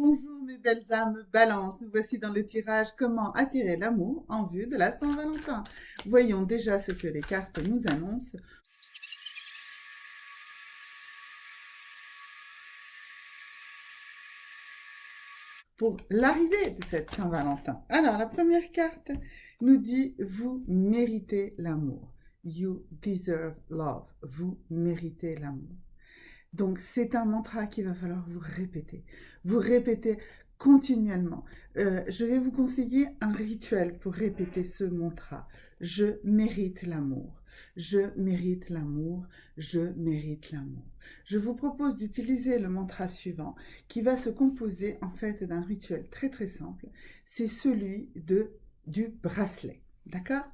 Bonjour mes belles âmes balance, nous voici dans le tirage comment attirer l'amour en vue de la Saint-Valentin. Voyons déjà ce que les cartes nous annoncent pour l'arrivée de cette Saint-Valentin. Alors la première carte nous dit vous méritez l'amour. You deserve love. Vous méritez l'amour. Donc, c'est un mantra qu'il va falloir vous répéter. Vous répétez continuellement. Je vais vous conseiller un rituel pour répéter ce mantra. Je mérite l'amour. Je mérite l'amour. Je mérite l'amour. Je vous propose d'utiliser le mantra suivant qui va se composer en fait d'un rituel très très simple. C'est celui du bracelet. D'accord ?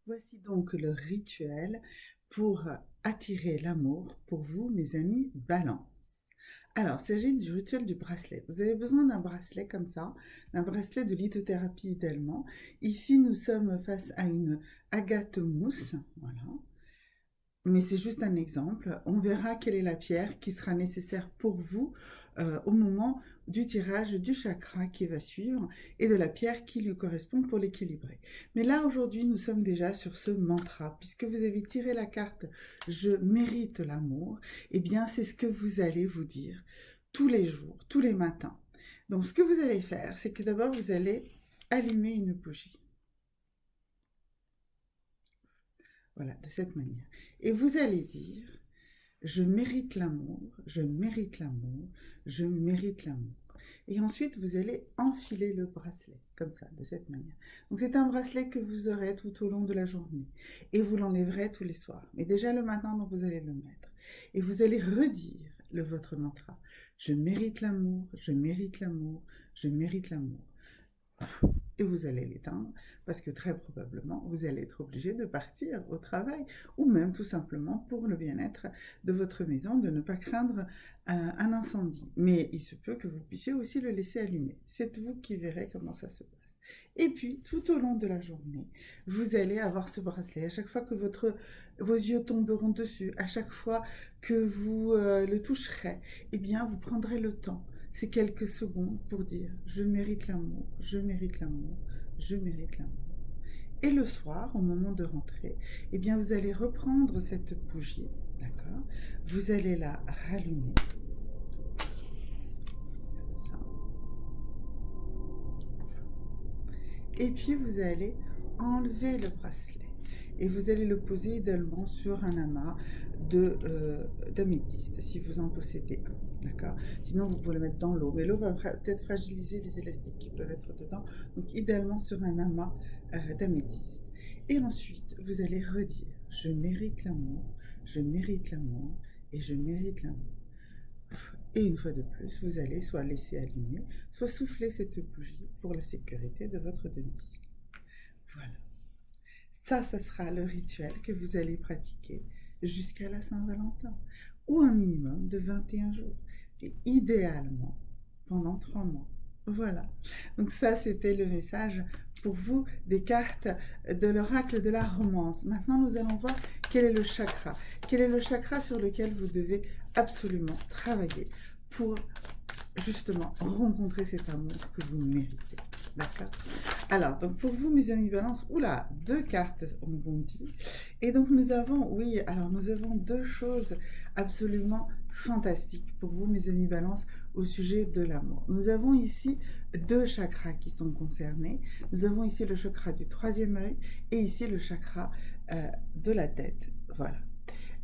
Voici donc le rituel pour attirer l'amour pour vous, mes amis Balance. Alors, il s'agit du rituel du bracelet. Vous avez besoin d'un bracelet comme ça, d'un bracelet de lithothérapie idéalement. Ici, nous sommes face à une agate mousse, voilà. Mais c'est juste un exemple. On verra quelle est la pierre qui sera nécessaire pour vous au moment du tirage du chakra qui va suivre et de la pierre qui lui correspond pour l'équilibrer. Mais là, aujourd'hui, nous sommes déjà sur ce mantra. Puisque vous avez tiré la carte « Je mérite l'amour », eh bien, c'est ce que vous allez vous dire tous les jours, tous les matins. Donc, ce que vous allez faire, c'est que d'abord, vous allez allumer une bougie. Voilà, de cette manière. Et vous allez dire, je mérite l'amour, je mérite l'amour, je mérite l'amour. Et ensuite, vous allez enfiler le bracelet, comme ça, de cette manière. Donc, c'est un bracelet que vous aurez tout au long de la journée. Et vous l'enlèverez tous les soirs. Mais déjà le matin, donc, vous allez le mettre. Et vous allez redire votre mantra. Je mérite l'amour, je mérite l'amour, je mérite l'amour. Et vous allez l'éteindre parce que très probablement vous allez être obligé de partir au travail ou même tout simplement pour le bien-être de votre maison, de ne pas craindre un incendie. Mais il se peut que vous puissiez aussi le laisser allumer. C'est vous qui verrez comment ça se passe. Et puis, tout au long de la journée, vous allez avoir ce bracelet. À chaque fois que vos yeux tomberont dessus, à chaque fois que vous le toucherez, eh bien, vous prendrez le temps. C'est quelques secondes pour dire « Je mérite l'amour, je mérite l'amour, je mérite l'amour ». Et le soir, au moment de rentrer, eh bien, vous allez reprendre cette bougie, d'accord ? Vous allez la rallumer. Et puis, vous allez enlever le bracelet. Et vous allez le poser idéalement sur un amas d'améthyste, si vous en possédez un, d'accord ? Sinon, vous pouvez le mettre dans l'eau, mais l'eau va peut-être fragiliser les élastiques qui peuvent être dedans, donc idéalement sur un amas d'améthyste. Et ensuite, vous allez redire « Je mérite l'amour, je mérite l'amour et je mérite l'amour ». Et une fois de plus, vous allez soit laisser allumer, soit souffler cette bougie pour la sécurité de votre domicile. Voilà. Ça sera le rituel que vous allez pratiquer jusqu'à la Saint-Valentin, ou un minimum de 21 jours, et idéalement pendant 3 mois. Voilà. Donc ça, c'était le message pour vous des cartes de l'oracle de la romance. Maintenant, nous allons voir quel est le chakra. Quel est le chakra sur lequel vous devez absolument travailler pour justement rencontrer cet amour que vous méritez. D'accord ? Alors, donc pour vous, mes amis Balance, oula, 2 cartes ont bondi. Et donc nous avons, oui, alors nous avons 2 choses absolument fantastiques pour vous, mes amis Balance, au sujet de l'amour. Nous avons ici 2 chakras qui sont concernés. Nous avons ici le chakra du 3e œil et ici le chakra de la tête. Voilà.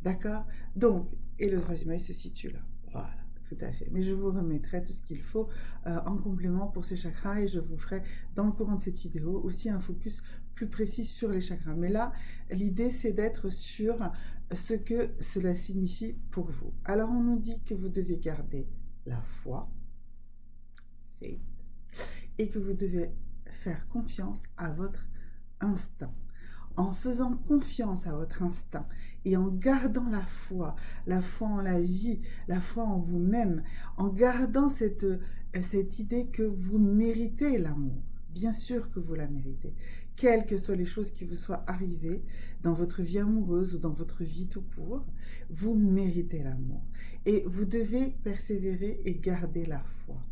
D'accord ? Donc, et le 3e œil se situe là. Voilà. Tout à fait. Mais je vous remettrai tout ce qu'il faut en complément pour ces chakras et je vous ferai dans le courant de cette vidéo aussi un focus plus précis sur les chakras. Mais là, l'idée c'est d'être sur ce que cela signifie pour vous. Alors on nous dit que vous devez garder la foi, faith, et que vous devez faire confiance à votre instinct. En faisant confiance à votre instinct et en gardant la foi en la vie, la foi en vous-même, en gardant cette idée que vous méritez l'amour Bien sûr que vous la méritez. Quelles que soient les choses qui vous soient arrivées dans votre vie amoureuse ou dans votre vie tout court, vous méritez l'amour. Et vous devez persévérer et garder la foi.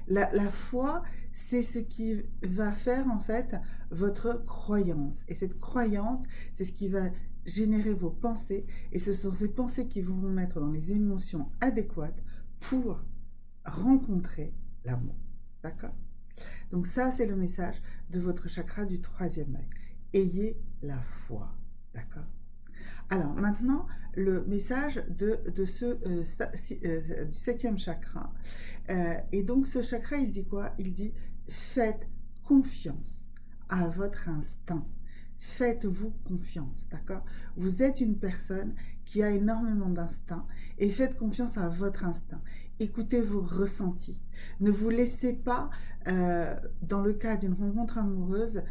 La foi, c'est ce qui va faire en fait votre croyance. Et cette croyance, c'est ce qui va générer vos pensées. Et ce sont ces pensées qui vont vous mettre dans les émotions adéquates pour rencontrer l'amour. D'accord? Donc ça, c'est le message de votre chakra du troisième œil. Ayez la foi. D'accord? Alors maintenant, le message de ce du septième chakra. Et donc ce chakra, il dit quoi? Il dit faites confiance à votre instinct. Faites-vous confiance, d'accord? Vous êtes une personne qui a énormément d'instinct et faites confiance à votre instinct. Écoutez vos ressentis. Ne vous laissez pas, dans le cas d'une rencontre amoureuse,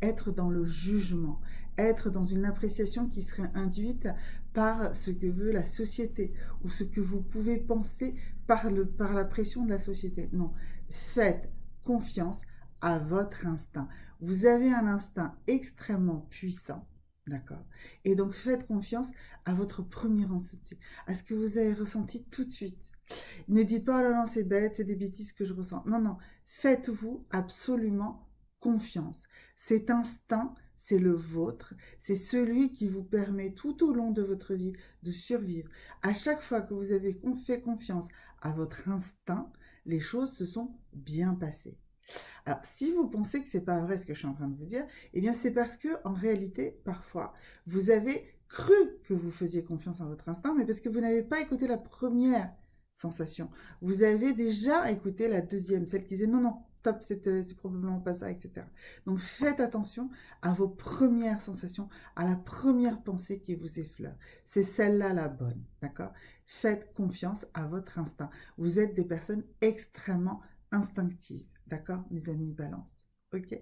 être dans le jugement, être dans une appréciation qui serait induite par ce que veut la société ou ce que vous pouvez penser par la pression de la société. Non, faites confiance à votre instinct. Vous avez un instinct extrêmement puissant, d'accord? Et donc faites confiance à votre premier ressenti, à ce que vous avez ressenti tout de suite. Ne dites pas, oh là là, c'est bête, c'est des bêtises que je ressens. Non, non, faites-vous absolument confiance. Cet instinct, c'est le vôtre, c'est celui qui vous permet tout au long de votre vie de survivre. À chaque fois que vous avez fait confiance à votre instinct, les choses se sont bien passées. Alors, si vous pensez que c'est pas vrai ce que je suis en train de vous dire, eh bien c'est parce que en réalité, parfois, vous avez cru que vous faisiez confiance à votre instinct, mais parce que vous n'avez pas écouté la première sensation. Vous avez déjà écouté la deuxième, celle qui disait non, non, stop, c'est probablement pas ça, etc. Donc faites attention à vos premières sensations, à la première pensée qui vous effleure. C'est celle-là la bonne, d'accord? Faites confiance à votre instinct. Vous êtes des personnes extrêmement instinctives, d'accord, mes amis balance. Ok.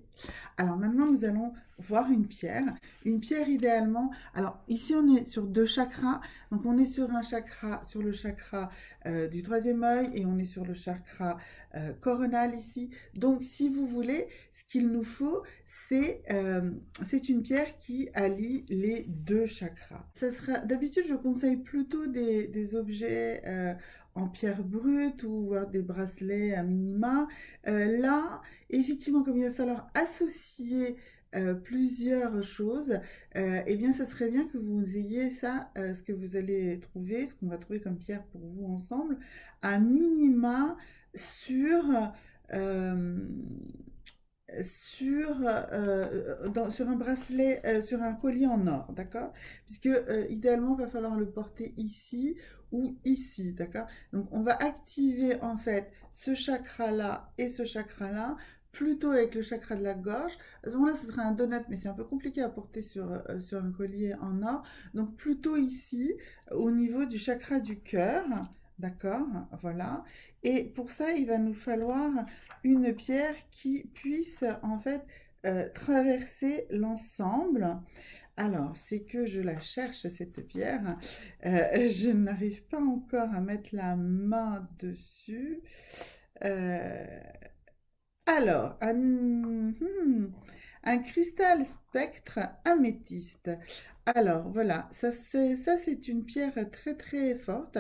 Alors maintenant, nous allons voir une pierre. Une pierre idéalement. Alors ici, on est sur deux chakras. Donc on est sur un chakra, sur le chakra du troisième œil et on est sur le chakra coronal ici. Donc si vous voulez, ce qu'il nous faut, c'est une pierre qui allie les deux chakras. Ça sera, d'habitude, je conseille plutôt des objets en pierre brute ou des bracelets à minima. Là, effectivement, comme il va falloir associer plusieurs choses, eh bien, ça serait bien que vous ayez ça, ce que vous allez trouver, ce qu'on va trouver comme pierre pour vous ensemble, à minima sur, euh, sur un bracelet, sur un collier en or, d'accord? Puisque idéalement, il va falloir le porter ici ou ici, d'accord? Donc, on va activer en fait ce chakra-là et ce chakra-là plutôt avec le chakra de la gorge. À ce moment-là, ce serait un donut, mais c'est un peu compliqué à porter sur un collier en or. Donc, plutôt ici, au niveau du chakra du cœur, d'accord? Voilà. Et pour ça, il va nous falloir une pierre qui puisse en fait traverser l'ensemble. Alors, c'est que je la cherche, cette pierre. Je n'arrive pas encore à mettre la main dessus. Euh, alors, un cristal spectre améthyste. Alors, voilà, ça c'est une pierre très très forte.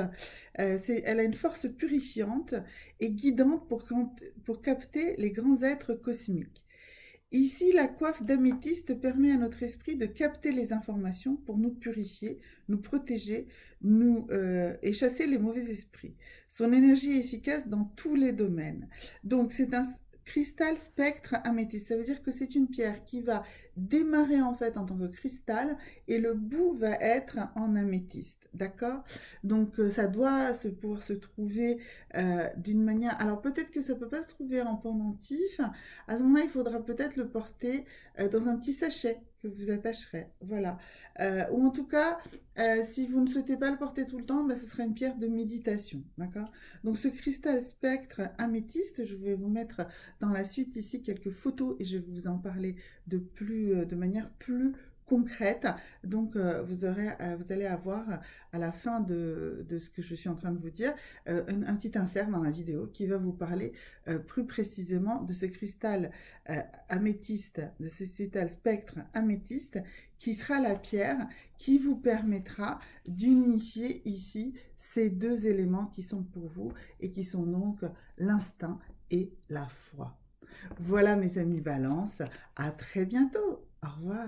Elle a une force purifiante et guidante pour capter les grands êtres cosmiques. Ici, la coiffe d'améthyste permet à notre esprit de capter les informations pour nous purifier, nous protéger, et chasser les mauvais esprits. Son énergie est efficace dans tous les domaines. Donc, c'est un cristal spectre améthyste. Ça veut dire que c'est une pierre qui va démarrer en fait en tant que cristal et le bout va être en améthyste. D'accord? Donc, ça doit pouvoir se trouver d'une manière. Alors, peut-être que ça ne peut pas se trouver en pendentif. À ce moment-là, il faudra peut-être le porter dans un petit sachet que vous attacherez. Voilà. Ou en tout cas, si vous ne souhaitez pas le porter tout le temps, ce sera une pierre de méditation. D'accord? Donc ce cristal spectre améthyste, je vais vous mettre dans la suite ici quelques photos et je vais vous en parler de manière plus concrète. Donc, vous allez avoir à la fin de ce que je suis en train de vous dire, un petit insert dans la vidéo qui va vous parler plus précisément de ce cristal améthyste, de ce cristal spectre améthyste, qui sera la pierre qui vous permettra d'unifier ici ces deux éléments qui sont pour vous et qui sont donc l'instinct et la foi. Voilà mes amis Balance, à très bientôt, au revoir.